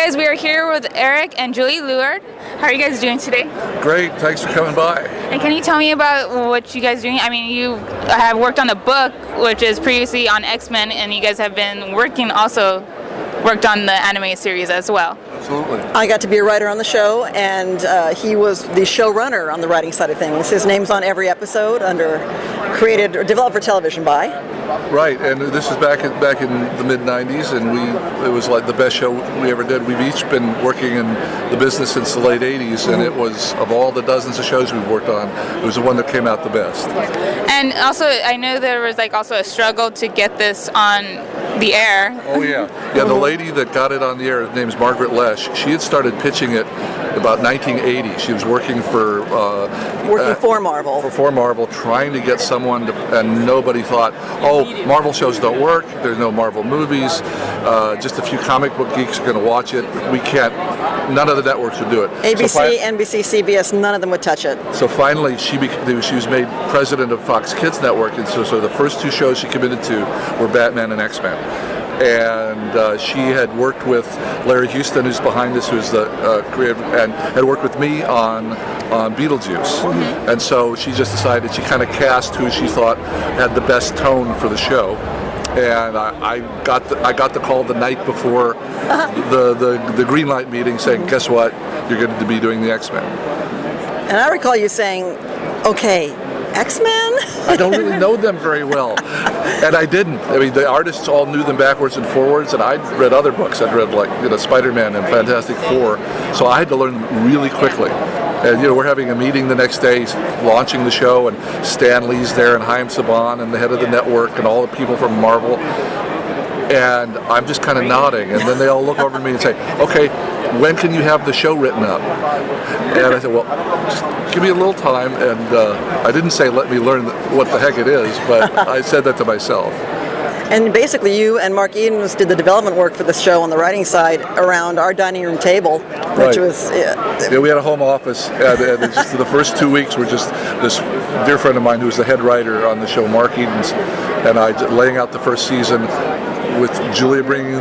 guys, we are here with Eric and Julie Lewald. How are you guys doing today? Great, thanks for coming by. And can you tell me about what you guys are doing? I mean, you have worked on the book, which is previously on X-Men, and you guys have been worked on the anime series as well. Absolutely. I got to be a writer on the show, and he was the showrunner on the writing side of things. His name's on every episode under created or developed for television by. Right, and this is back in the mid-'90s, and it was like the best show we ever did. We've each been working in the business since the late '80s, and it was, of all the dozens of shows we've worked on, it was the one that came out the best. And also, I know there was also a struggle to get this on the air. Oh yeah, the lady that got it on the air, her name's Margaret Lesh. She had started pitching it about 1980. She was working for Marvel. For Marvel, trying to get someone to, and nobody thought, oh, Marvel shows don't work. There's no Marvel movies. Just a few comic book geeks are going to watch it. We can't. None of the networks would do it. ABC, NBC, CBS, none of them would touch it. So finally, she was made president of Fox Kids Network, and so the first two shows she committed to were Batman and X-Men. And she had worked with Larry Houston, who's behind this, who's the creator, and had worked with me on Beetlejuice. Mm-hmm. And so she just decided, she kind of cast who she thought had the best tone for the show. And I got the call the night before the green light meeting saying, guess what, you're going to be doing the X-Men. And I recall you saying, okay, X-Men? I don't really know them very well, and I didn't. I mean, the artists all knew them backwards and forwards, and I'd read other books. I'd read Spider-Man and Fantastic Four, so I had to learn them really quickly. And we're having a meeting the next day, launching the show, and Stan Lee's there, and Haim Saban, and the head of the network, and all the people from Marvel. And I'm just kind of nodding, and then they all look over at me and say, okay, when can you have the show written up? And I said, well, just give me a little time. And I didn't say let me learn what the heck it is, but I said that to myself. And basically you and Mark Edens did the development work for the show on the writing side around our dining room table, which was... Yeah, we had a home office, and just the first 2 weeks were just this dear friend of mine who was the head writer on the show, Mark Edens, and I laying out the first season with Julia bringing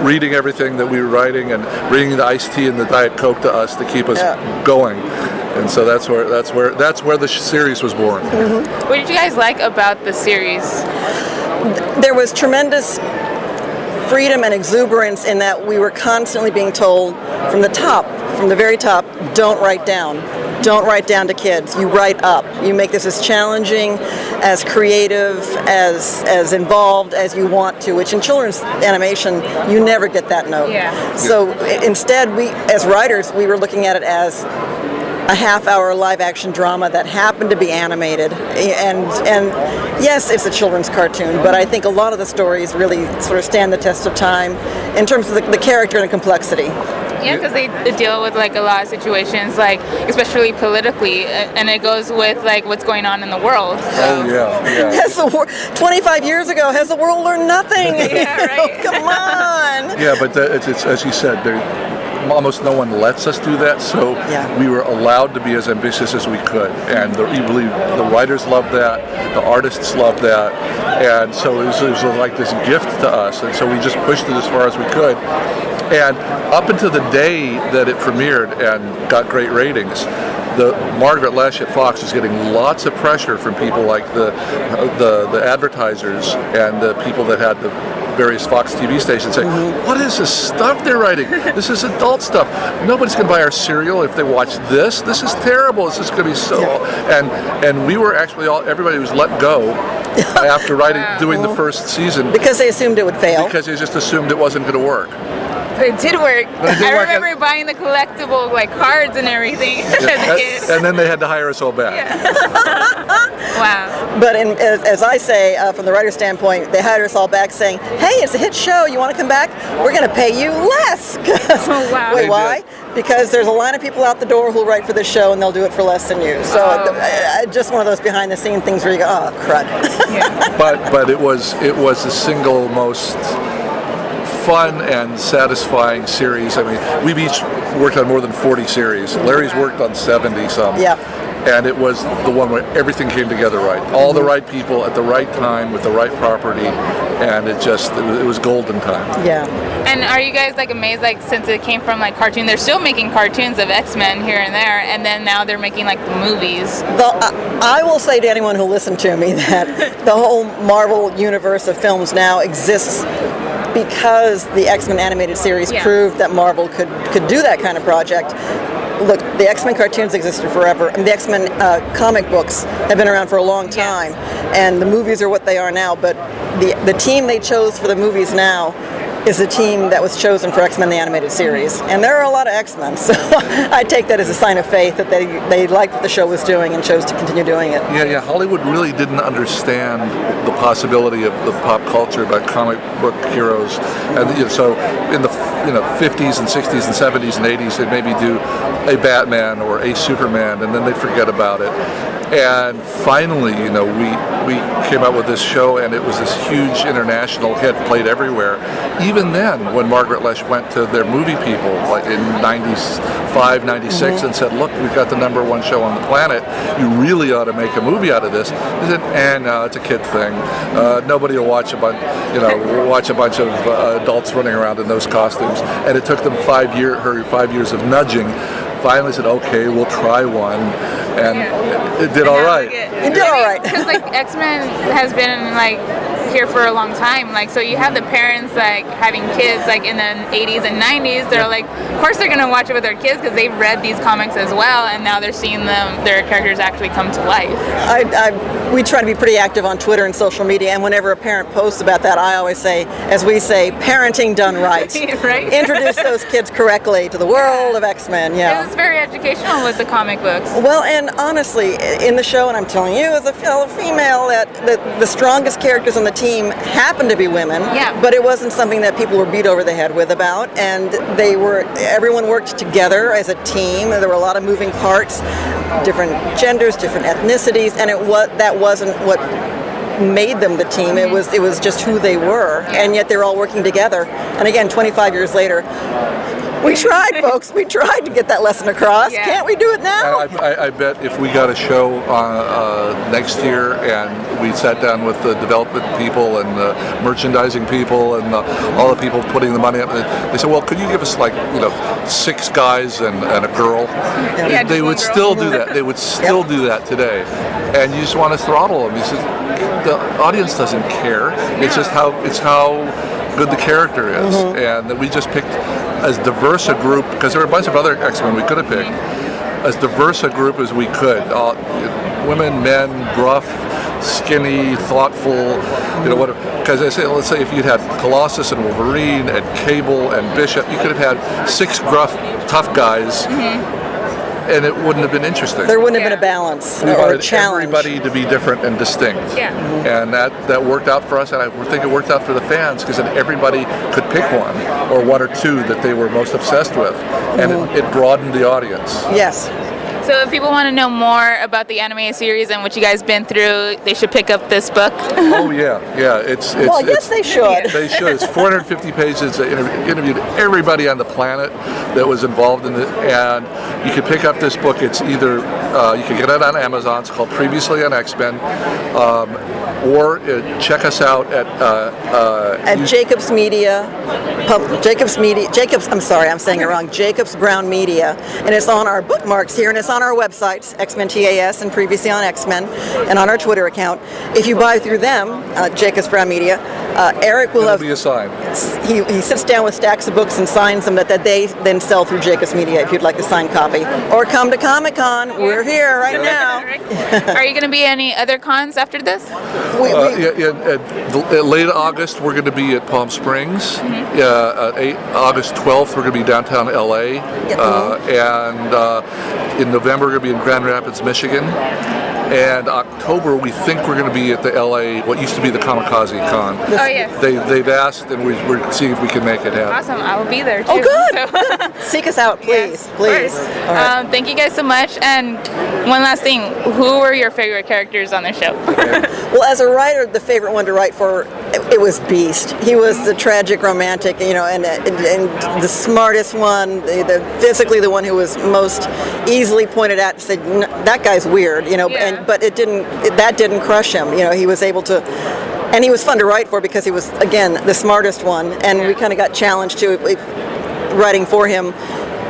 reading everything that we were writing and bringing the iced tea and the Diet Coke to us to keep us going. And so that's where the series was born. Mm-hmm. What did you guys like about the series? There was tremendous freedom and exuberance in that we were constantly being told from the very top, don't write down. Don't write down to kids. You write up. You make this as challenging, as creative, as involved as you want to, which in children's animation, you never get that note. Yeah. So instead, we, as writers, we were looking at it as a half-hour live-action drama that happened to be animated, and yes, it's a children's cartoon, but I think a lot of the stories really sort of stand the test of time in terms of the character and the complexity. Yeah, because they deal with a lot of situations, especially politically, and it goes with what's going on in the world. So. Oh yeah. Has the 25 years ago, has the world learned nothing? Yeah, right. Come on. Yeah, but it's as you said, almost no one lets us do that, so we were allowed to be as ambitious as we could, and the writers loved that, the artists loved that, and so it was like this gift to us, and so we just pushed it as far as we could. And up until the day that it premiered and got great ratings, the Margaret Lesh at Fox was getting lots of pressure from people like the advertisers and the people that had the various Fox TV stations saying, what is this stuff they're writing? This is adult stuff. Nobody's going to buy our cereal if they watch this. This is terrible. This is going to be so... And we were actually everybody was let go after doing the first season. Because they assumed it would fail. Because they just assumed it wasn't going to work. It did work. I remember buying the collectible cards and everything as a kid. And then they had to hire us all back. Yeah. Wow. But as I say, from the writer's standpoint, they hired us all back saying, hey, it's a hit show. You want to come back? We're going to pay you less. Oh, wow. Wait, why? Because there's a line of people out the door who'll write for this show and they'll do it for less than you. So just one of those behind the scene things where you go, oh, crud. Yeah. But it was the single most fun and satisfying series. I mean, we've each worked on more than 40 series. Larry's worked on 70 some. Yeah. And it was the one where everything came together right. All the right people at the right time with the right property, and it was golden time. Yeah. And are you guys like amazed, like since it came from like cartoon, they're still making cartoons of X-Men here and there, and then now they're making like the movies? I will say to anyone who'll listen to me that the whole Marvel universe of films now exists because the X-Men animated series proved that Marvel could do that kind of project. Look, the X-Men cartoons existed forever, and the X-Men comic books have been around for a long time, and the movies are what they are now, but the team they chose for the movies now is a team that was chosen for X-Men the animated series. And there are a lot of X-Men, so I take that as a sign of faith that they liked what the show was doing and chose to continue doing it. Yeah, Hollywood really didn't understand the possibility of pop culture about comic book heroes. And so in the 50s and 60s and 70s and 80s, they'd maybe do a Batman or a Superman, and then they'd forget about it. And finally, we came out with this show, and it was this huge international hit, played everywhere. Even then, when Margaret Loesch went to their movie people, like in 95, 96, and said, look, we've got the #1 show on the planet, you really ought to make a movie out of this. They said, no, it's a kid thing. Nobody will watch a bunch of adults running around in those costumes. And it took them 5 years of nudging. Finally said, okay, we'll try one, and it did all right. It did all right. Because like X-Men has been like here for a long time, like so you have the parents like having kids like in the 80s and 90s. They're like, of course they're gonna watch it with their kids because they've read these comics as well, and now they're seeing their characters actually come to life. We try to be pretty active on Twitter and social media, and whenever a parent posts about that, I always say, as we say, parenting done right. Right? Introduce those kids correctly to the world of X-Men. Yeah. It's very educational with the comic books. Well, and honestly, in the show, and I'm telling you as a fellow female, that the strongest characters on the team happened to be women. Yeah. But it wasn't something that people were beat over the head with about, and everyone worked together as a team. There were a lot of moving parts, different genders, different ethnicities, and that wasn't what made them the team. It was just who they were, and yet they're all working together. And again, 25 years later, we tried, folks. We tried to get that lesson across. Yeah. Can't we do it now? I bet if we got a show next year and we sat down with the development people and the merchandising people and all the people putting the money up, they said, well, could you give us 6 guys and a girl? Yeah, they would still do that. They would still do that today. And you just want to throttle them. You said, the audience doesn't care. It's just how good the character is. And we just picked as diverse a group, because there were a bunch of other X-Men we could have picked, as diverse a group as we could. Women, men, gruff, skinny, thoughtful, whatever. Because let's say if you'd had Colossus and Wolverine and Cable and Bishop, you could have had 6 gruff, tough guys, and it wouldn't have been interesting. There wouldn't have been a balance We or a wanted challenge. everybody to be different and distinct. Yeah. And that worked out for us, and I think it worked out for the fans, because then everybody could pick one or 1 or 2 that they were most obsessed with, and it broadened the audience. Yes. So if people want to know more about the anime series and what you guys been through, they should pick up this book. Oh yeah. Yes, they should. They should. It's 450 pages. They interviewed everybody on the planet that was involved in it, and you can pick up this book. It's either you can get it on Amazon. It's called Previously on X-Men, or check us out at Jacobs Media. I'm sorry, I'm saying it wrong. Jacobs Brown Media, and it's on our bookmarks here, and it's on our websites, X-Men TAS and Previously on X-Men, and on our Twitter account. If you buy through them, Jacobs Brown Media, Eric will have. Be a sign. He sits down with stacks of books and signs them that they then sell through Jacobs Media. If you'd like a signed copy, or come to Comic-Con, we're here right now. Are you going to be any other cons after this? Late August, we're going to be at Palm Springs. August 12th, we're going to be downtown LA. And in November, we're going to be in Grand Rapids, Michigan. And October, we think we're going to be at the LA, what used to be the Kamikaze Con. Oh, yes. They've asked, and we're seeing if we can make it happen. Awesome. I will be there, too. Oh, good. So. Seek us out, please. Yes, Please. All right. Thank you guys so much. And one last thing. Who were your favorite characters on the show? Well, as a writer, the favorite one to write for, it was Beast. He was the tragic romantic, and the smartest one, physically the one who was most easily pointed at and said, that guy's weird, but that didn't crush him. He was able to, And he was fun to write for because he was, again, the smartest one, and we kind of got challenged to writing for him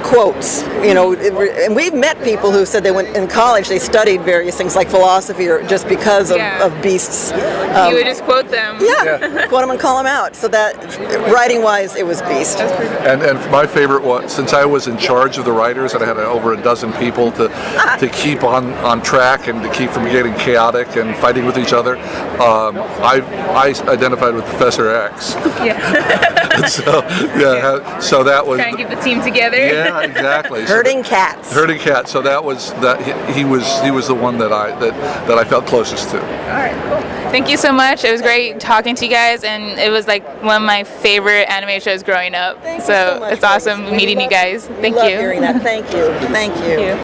quotes, and we've met people who said they went in college, they studied various things like philosophy or just because of Beast's. You would just quote them. Quote them and call them out. So that, writing-wise, it was Beast. And my favorite one, since I was in charge of the writers and I had over a dozen people to keep on track and to keep from getting chaotic and fighting with each other, I identified with Professor X. So that was... Try and keep the team together. Yeah, exactly. Herding cats. Herding cats. So that was he was the one that I felt closest to. All right, cool. Thank you so much. It was great talking to you guys, and it was like one of my favorite anime shows growing up. Thank you so much, it's awesome meeting you guys. Thank you. Love hearing that. Thank you. Thank you.